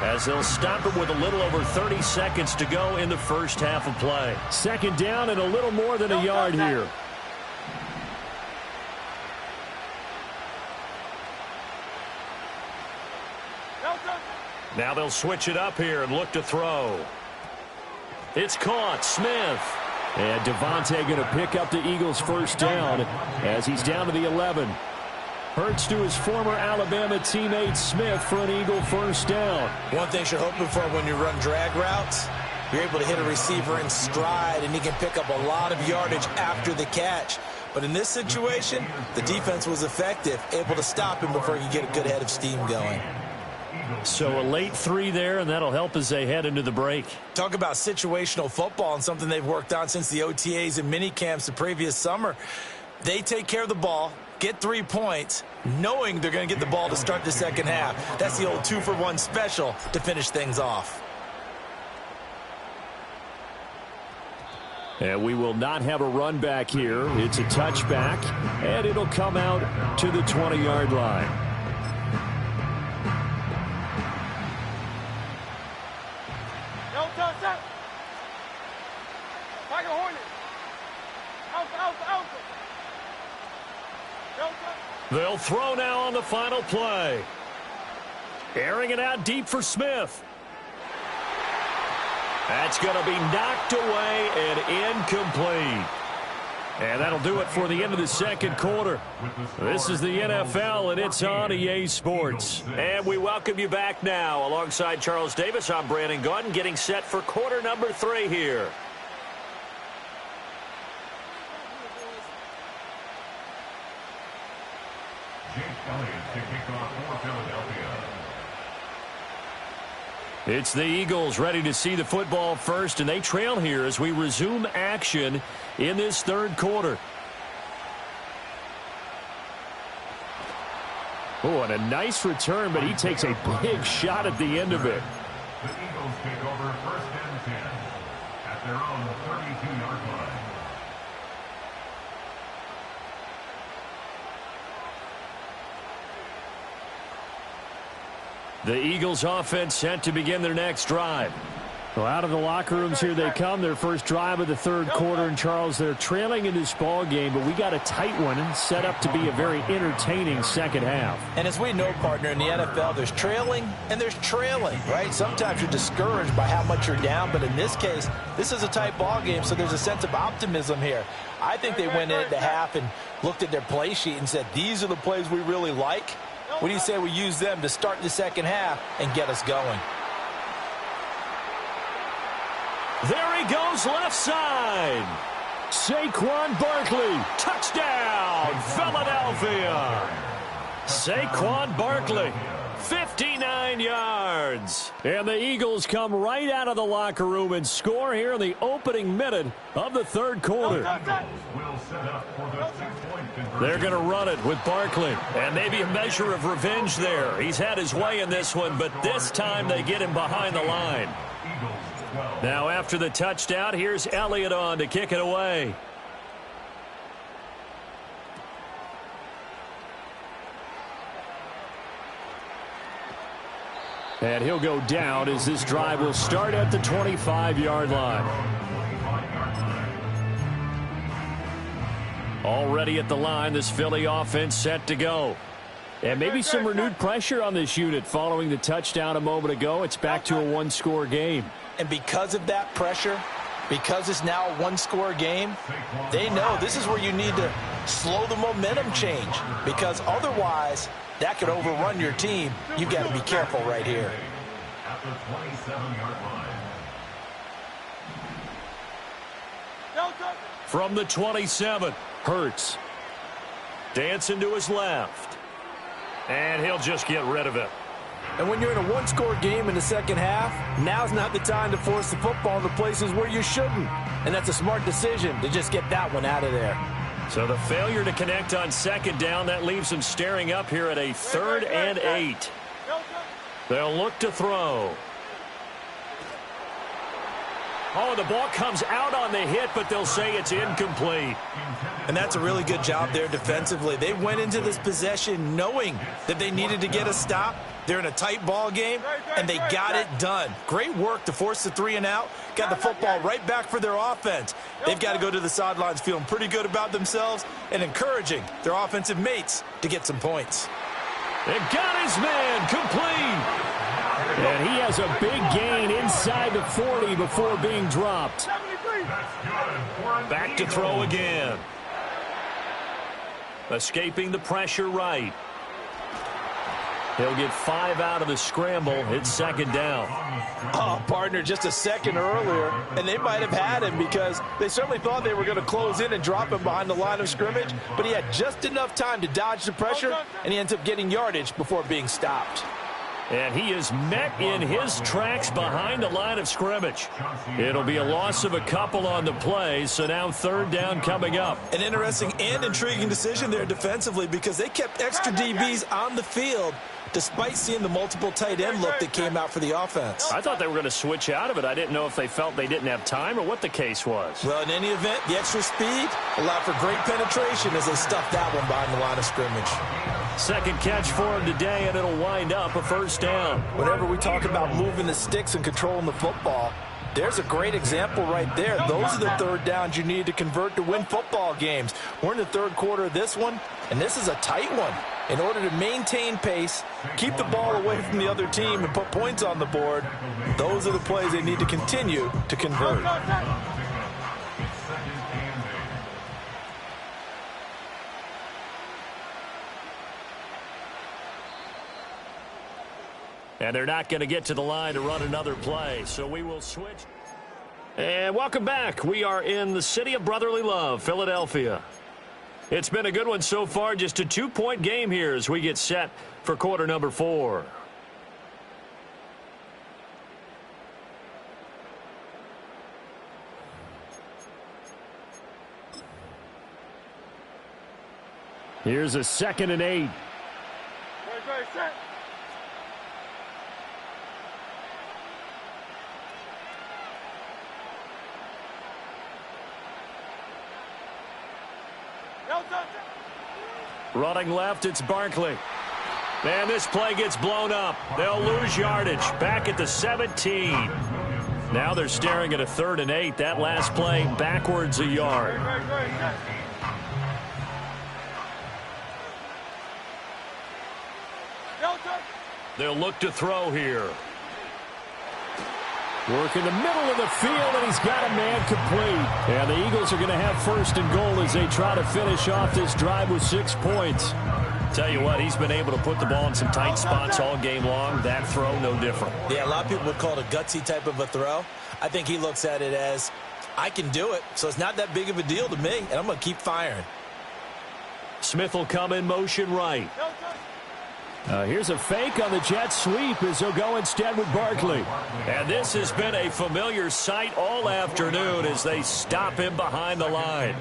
as they'll stop it with a little over 30 seconds to go in the first half of play. Second down and a little more than a yard here. Now they'll switch it up here and look to throw. It's caught. Smith. And Devontae going to pick up the Eagles' first down as he's down to the 11. Hurts to his former Alabama teammate Smith for an Eagle first down. One thing you're hoping for when you run drag routes, you're able to hit a receiver in stride, and he can pick up a lot of yardage after the catch. But in this situation, the defense was effective, able to stop him before he could get a good head of steam going. So a late 3 there, and that'll help as they head into the break. Talk about situational football and something they've worked on since the OTAs and mini camps the previous summer. They take care of the ball, get 3 points, knowing they're going to get the ball to start the second half. That's the old 2-for-1 special to finish things off. And we will not have a run back here. It's a touchback, and it'll come out to the 20-yard line. They'll throw now on the final play. Airing it out deep for Smith. That's going to be knocked away and incomplete. And that'll do it for the end of the second quarter. This is the NFL, and it's on EA Sports. And we welcome you back now. Alongside Charles Davis, I'm Brandon Gaudin, getting set for quarter number 3 here. Jake Elliott to kick off for Philadelphia. It's the Eagles ready to see the football first, and they trail here as we resume action in this third quarter. Oh, and a nice return, but he takes a big shot at the end of it. The Eagles take over first and 10 at their own 32-yard line. The Eagles offense set to begin their next drive. Well, out of the locker rooms here they come. Their first drive of the third quarter. And, Charles, they're trailing in this ball game, but we got a tight one set up to be a very entertaining second half. And as we know, partner, in the NFL, there's trailing and there's trailing, right? Sometimes you're discouraged by how much you're down, but in this case, this is a tight ball game, so there's a sense of optimism here. I think they went into half and looked at their play sheet and said, these are the plays we really like. What do you say we use them to start the second half and get us going? There he goes left side. Saquon Barkley, touchdown, Philadelphia. Saquon Barkley, 59 yards. And the Eagles come right out of the locker room and score here in the opening minute of the third quarter. They're going to run it with Barkley. And maybe a measure of revenge there. He's had his way in this one, but this time they get him behind the line. Now after the touchdown, here's Elliott on to kick it away. And he'll go down as this drive will start at the 25-yard line. Already at the line, this Philly offense set to go. And maybe some renewed pressure on this unit following the touchdown a moment ago. It's back to a one-score game. And because of that pressure, because it's now a one-score game, they know this is where you need to slow the momentum change, because otherwise that could overrun your team. You've got to be careful right here. At the 27-yard line. From the 27, Hurts. Dancing to his left. And he'll just get rid of it. And when you're in a one-score game in the second half, now's not the time to force the football in the places where you shouldn't. And that's a smart decision to just get that one out of there. So the failure to connect on second down, that leaves them staring up here at a 3rd and 8. They'll look to throw. Oh, the ball comes out on the hit, but they'll say it's incomplete. And that's a really good job there defensively. They went into this possession knowing that they needed to get a stop. They're in a tight ball game, and they got it done. Great work to force the 3 and out. Got the football right back for their offense. They've got to go to the sidelines feeling pretty good about themselves and encouraging their offensive mates to get some points. They got his man complete. And he has a big gain inside the 40 before being dropped. Back to throw again. Escaping the pressure right. He'll get 5 out of the scramble. It's second down. Oh, partner, just a second earlier, and they might have had him because they certainly thought they were going to close in and drop him behind the line of scrimmage, but he had just enough time to dodge the pressure, and he ends up getting yardage before being stopped. And he is met in his tracks behind the line of scrimmage. It'll be a loss of a couple on the play, so now third down coming up. An interesting and intriguing decision there defensively because they kept extra DBs on the field despite seeing the multiple tight end look that came out for the offense. I thought they were going to switch out of it. I didn't know if they felt they didn't have time or what the case was. Well, in any event, the extra speed allowed for great penetration as they stuffed that one behind the line of scrimmage. Second catch for him today, and it'll wind up a first down. Whenever we talk about moving the sticks and controlling the football, there's a great example right there. Those are the third downs you need to convert to win football games. We're in the third quarter of this one, and this is a tight one. In order to maintain pace, keep the ball away from the other team, and put points on the board, those are the plays they need to continue to convert. And they're not going to get to the line to run another play, so we will switch. And welcome back. We are in the city of brotherly love, Philadelphia. It's been a good one so far, just a 2-point game here as we get set for quarter number 4. Here's a 2nd and 8. Running left, it's Barkley. And this play gets blown up. They'll lose yardage. Back at the 17. Now they're staring at a 3rd and 8. That last play backwards a yard. They'll look to throw here. Work in the middle of the field, and he's got a man complete. And the Eagles are going to have 1st and goal as they try to finish off this drive with 6 points. Tell you what, he's been able to put the ball in some tight spots all game long. That throw, no different. Yeah, a lot of people would call it a gutsy type of a throw. I think he looks at it as, I can do it, so it's not that big of a deal to me, and I'm going to keep firing. Smith will come in motion right. Here's a fake on the jet sweep as he'll go instead with Barkley. And this has been a familiar sight all afternoon as they stop him behind the line.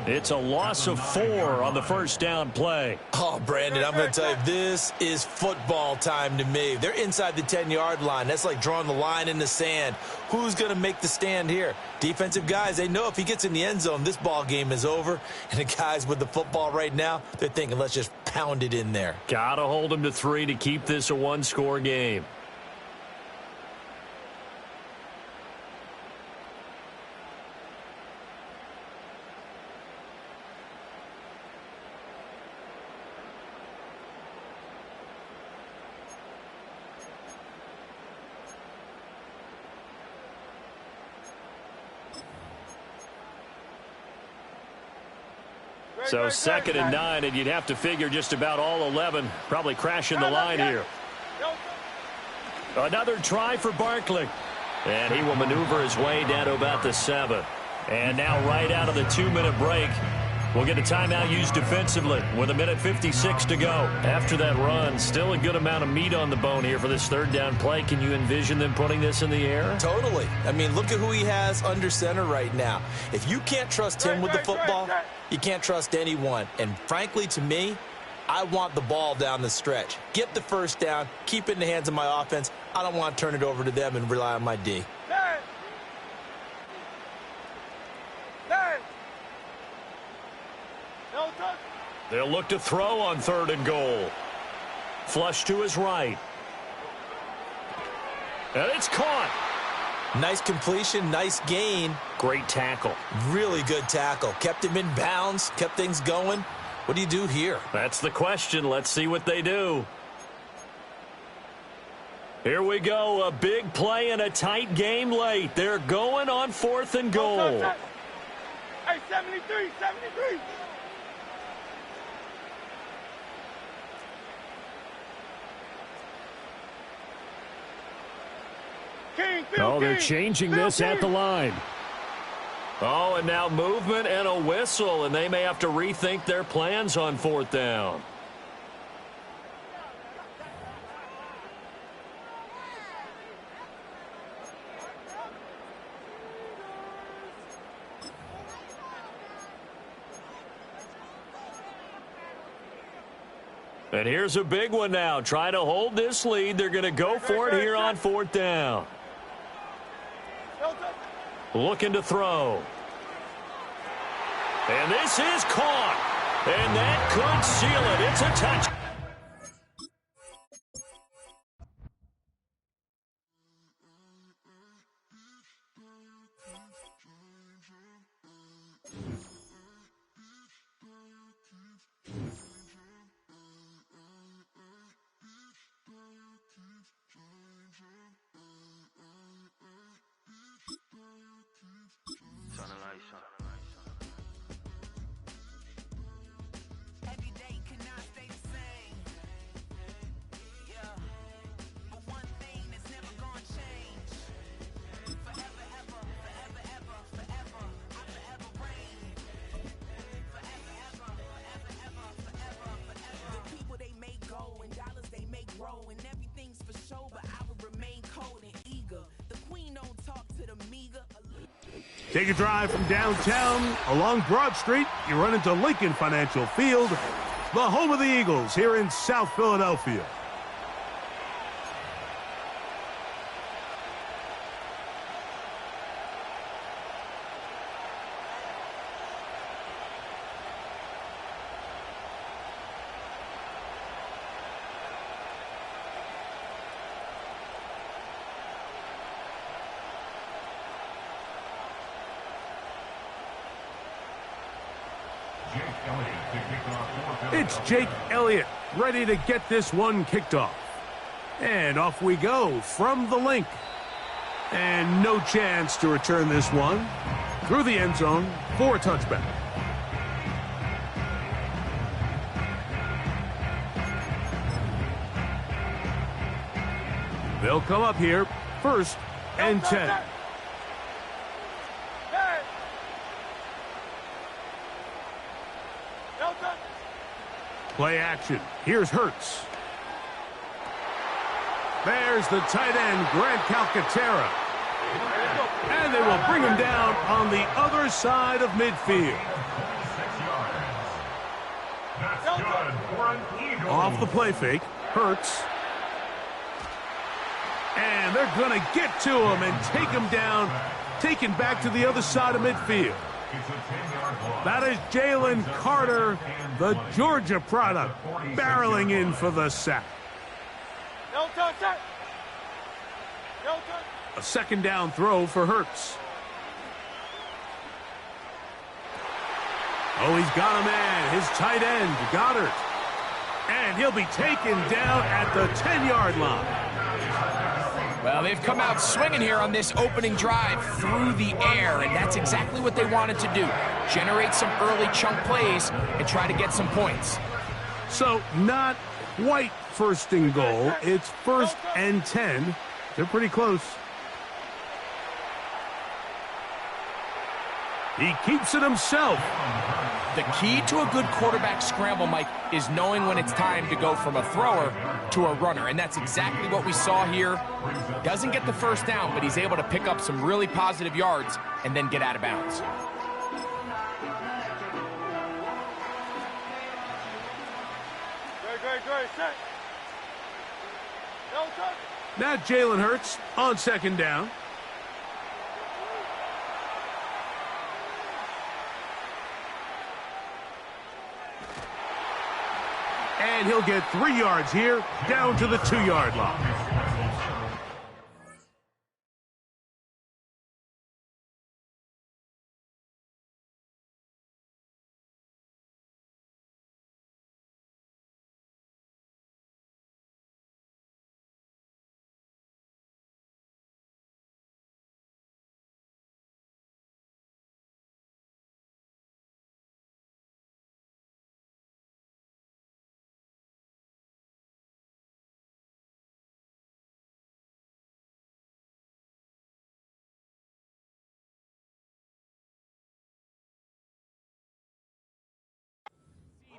It's a loss of 4 on the 1st down play. Oh, Brandon, I'm going to tell you, this is football time to me. They're inside the 10-yard line. That's like drawing the line in the sand. Who's going to make the stand here? Defensive guys, they know if he gets in the end zone, this ball game is over. And the guys with the football right now, they're thinking, let's just pound it in there. Got to hold them to 3 to keep this a 1-score game. So 2nd and 9, and you'd have to figure just about all 11 probably crashing the line here. Another try for Barkley. And he will maneuver his way down to about the 7. And now right out of the 2-minute break, we'll get a timeout used defensively with 1:56 to go. After that run, still a good amount of meat on the bone here for this 3rd down play. Can you envision them putting this in the air? Totally. I mean, look at who he has under center right now. If you can't trust him with the football, you can't trust anyone. And frankly, to me, I want the ball down the stretch. Get the 1st down, keep it in the hands of my offense. I don't want to turn it over to them and rely on my D. They'll look to throw on 3rd and goal. Flush to his right. And it's caught. Nice completion, nice gain. Great tackle. Really good tackle. Kept him in bounds, kept things going. What do you do here? That's the question. Let's see what they do. Here we go. A big play and a tight game late. They're going on 4th and goal. Hey, 73, 73. Oh, they're changing this at the line. Oh, and now movement and a whistle, and they may have to rethink their plans on 4th down. And here's a big one now. Trying to hold this lead. They're going to go for it here on 4th down. Looking to throw. And this is caught. And that could seal it. It's a touch. Take a drive from downtown along Broad Street. You run into Lincoln Financial Field, the home of the Eagles here in South Philadelphia. It's Jake Elliott ready to get this one kicked off. And off we go from the link. And no chance to return this one through the end zone for a touchback. They'll come up here, 1st and 10. Play action. Here's Hurts. There's the tight end, Grant Calcaterra. And they will bring him down on the other side of midfield. Off the play fake, Hurts. And they're going to get to him and take him down, taken back to the other side of midfield. That is Jalen Carter, the Georgia product, barreling in for the sack. A 2nd down throw for Hurts. Oh, he's got a man, his tight end, Goddard. And he'll be taken down at the 10-yard line. Well, they've come out swinging here on this opening drive through the air, and that's exactly what they wanted to do. Generate some early chunk plays and try to get some points. So, not quite 1st and goal. It's 1st and 10. They're pretty close. He keeps it himself. The key to a good quarterback scramble, Mike, is knowing when it's time to go from a thrower to a runner, and that's exactly what we saw here. Doesn't get the 1st down, but he's able to pick up some really positive yards and then get out of bounds. Now Jalen Hurts on 2nd down. And he'll get 3 yards here, down to the 2-yard line.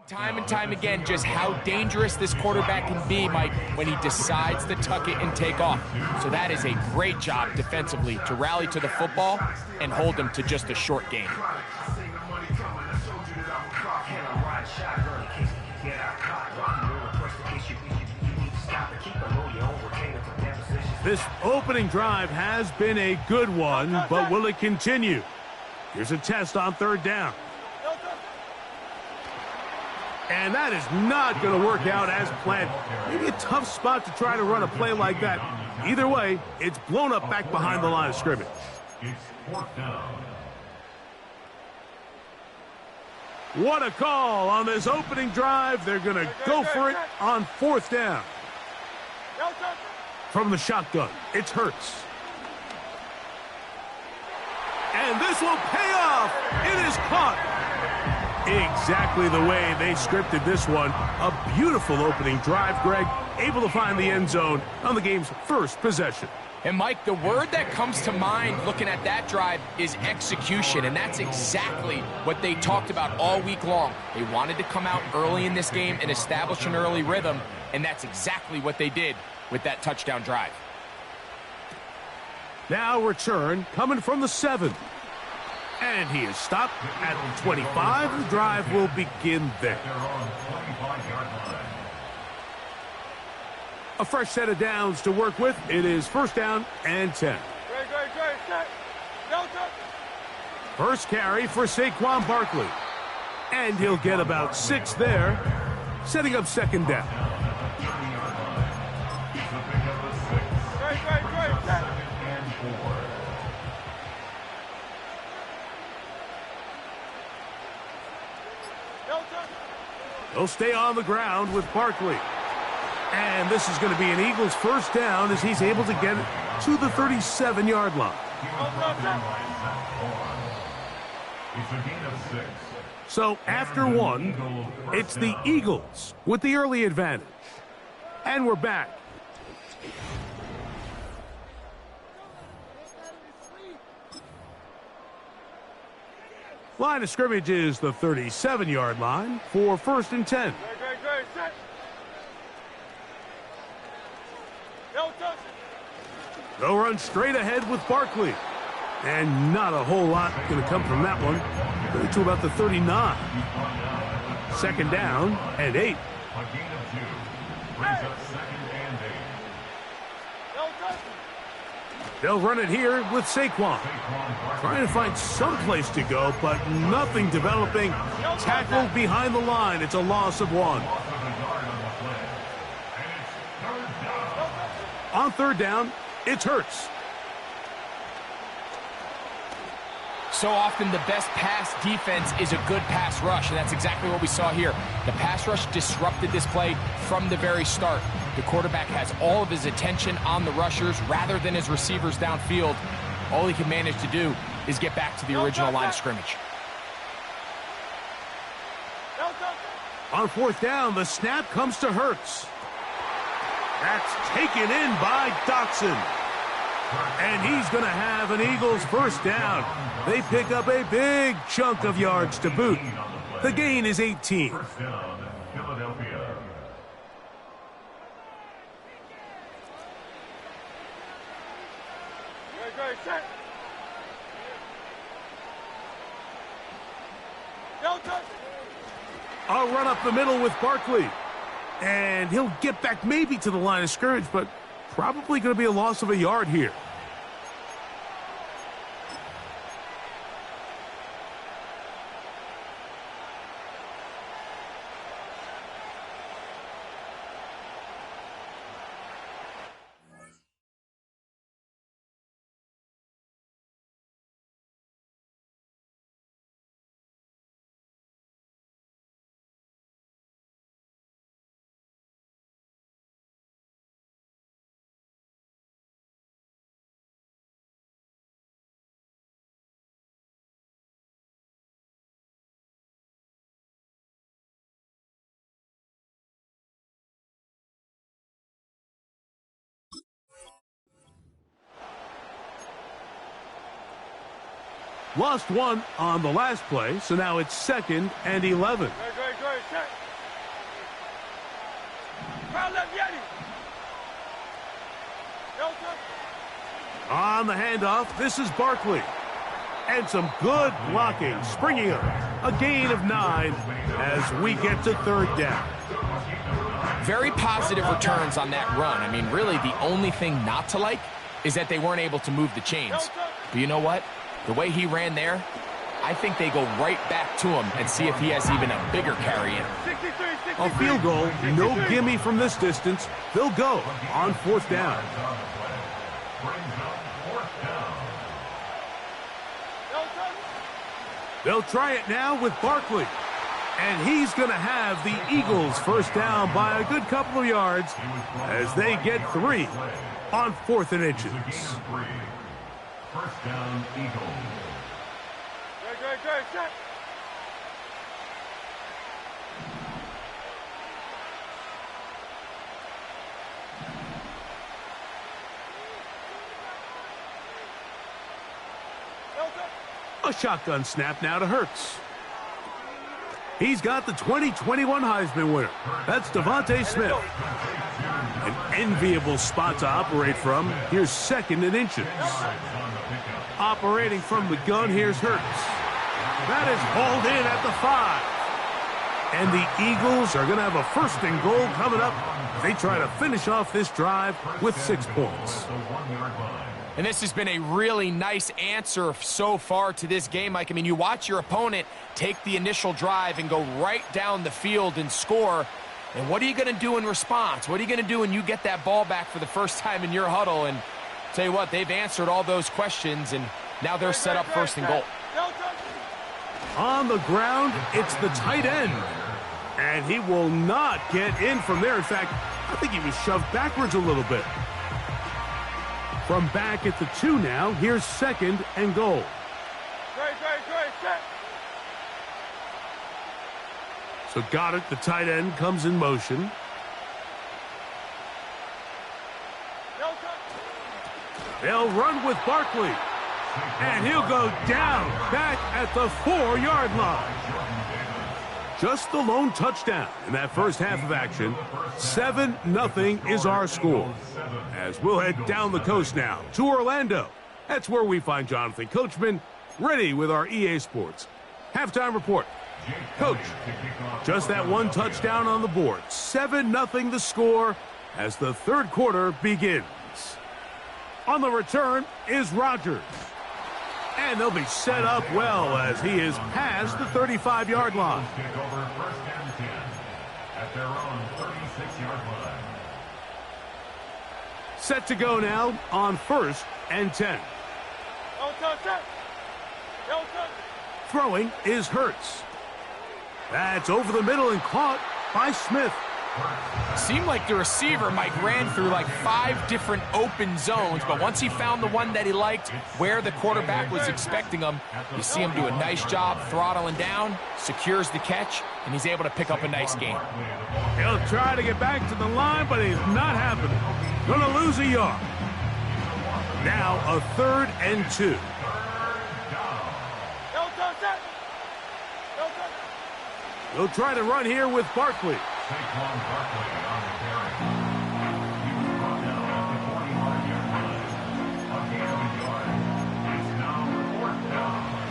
Time and time again, just how dangerous this quarterback can be, Mike, when he decides to tuck it and take off. So that is a great job defensively to rally to the football and hold him to just a short gain. This opening drive has been a good one, but will it continue? Here's a test on 3rd down. And that is not going to work out as planned. Maybe a tough spot to try to run a play like that. Either way, it's blown up back behind the line of scrimmage. What a call on this opening drive. They're going to go for it on 4th down. From the shotgun, it's Hurts. And this will pay off. It is caught. Exactly the way they scripted this one. A beautiful opening drive, Greg. Able to find the end zone on the game's 1st possession. And, Mike, the word that comes to mind looking at that drive is execution, and that's exactly what they talked about all week long. They wanted to come out early in this game and establish an early rhythm, and that's exactly what they did with that touchdown drive. Now return coming from the 7. And he is stopped at the 25. The drive will begin there. A fresh set of downs to work with. It is 1st down and 10. First carry for Saquon Barkley. And he'll get about 6 there, setting up 2nd down. They'll stay on the ground with Barkley. And this is going to be an Eagles first down as he's able to get it to the 37-yard line. It's a gain of 6. So after one, it's the Eagles with the early advantage. And we're back. Line of scrimmage is the 37-yard line for 1st and 10. They'll run straight ahead with Barkley. And not a whole lot going to come from that one. Going to about the 39. 2nd down and 8. A gain of 2. Brings up 2nd and 8. They'll run it here with Saquon. Trying to find some place to go, but nothing developing. Tackled behind the line. It's a loss of 1. On 3rd down, it's Hurts. So often the best pass defense is a good pass rush, and that's exactly what we saw here. The pass rush disrupted this play from the very start. The quarterback has all of his attention on the rushers rather than his receivers downfield. All he can manage to do is get back to the original line of scrimmage. On 4th down, the snap comes to Hurts. That's taken in by Dotson. And he's going to have an Eagles first down. They pick up a big chunk of yards to boot. The gain is 18. First down, Philadelphia. I'll run up the middle with Barkley. And he'll get back maybe to the line of scrimmage, but probably going to be a loss of a yard here. Lost 1 on the last play, so now it's 2nd and 11. On the handoff, this is Barkley. And some good blocking, springing up. A gain of 9 as we get to 3rd down. Very positive returns on that run. I mean, really, the only thing not to like is that they weren't able to move the chains. But you know what? The way he ran there, I think they go right back to him and see if he has even a bigger carry in him. A field goal, no gimme from this distance. They'll go on 4th down. They'll try it now with Barkley. And he's going to have the Eagles first down by a good couple of yards as they get 3 on 4th and inches. First down, Eagles. A shotgun snap now to Hurts. He's got the 2021 Heisman winner. That's Devontae Smith. An enviable spot to operate from. Here's 2nd and inches. Operating from the gun, here's Hurts. That is hauled in at the 5. And the Eagles are going to have a 1st and goal coming up. They try to finish off this drive with 6 points. And this has been a really nice answer so far to this game, Mike. I mean, you watch your opponent take the initial drive and go right down the field and score. And what are you going to do in response? What are you going to do when you get that ball back for the first time in your huddle? And tell you what, they've answered all those questions, and now they're set up 1st and goal. On the ground, it's the tight end. And he will not get in from there. In fact, I think he was shoved backwards a little bit. From back at the 2 now, here's 2nd and goal. So got it, the tight end comes in motion. They'll run with Barkley. And he'll go down back at the 4-yard line. Just the lone touchdown in that first half of action. 7-0 is our score. As we'll head down the coast now to Orlando. That's where we find Jonathan Coachman ready with our EA Sports halftime report. Coach, just that one touchdown on the board. 7-0 the score as the third quarter begins. On the return is Rodgers. And they'll be set up well as he is past the 35-yard line. Set to go now on 1st and 10. Throwing is Hurts. That's over the middle and caught by Smith. Seemed like the receiver, Mike, ran through like 5 different open zones, but once he found the one that he liked, where the quarterback was expecting him, you see him do a nice job throttling down, secures the catch, and he's able to pick up a nice gain. He'll try to get back to the line, but it's not happening. Gonna lose a yard. Now a 3rd and 2. He'll try to run here with Barkley.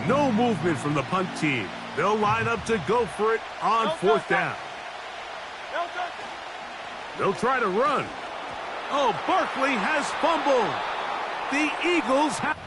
No movement from the punt team. They'll line up to go for it on 4th down. They'll try to run. Oh, Barkley has fumbled. The Eagles have...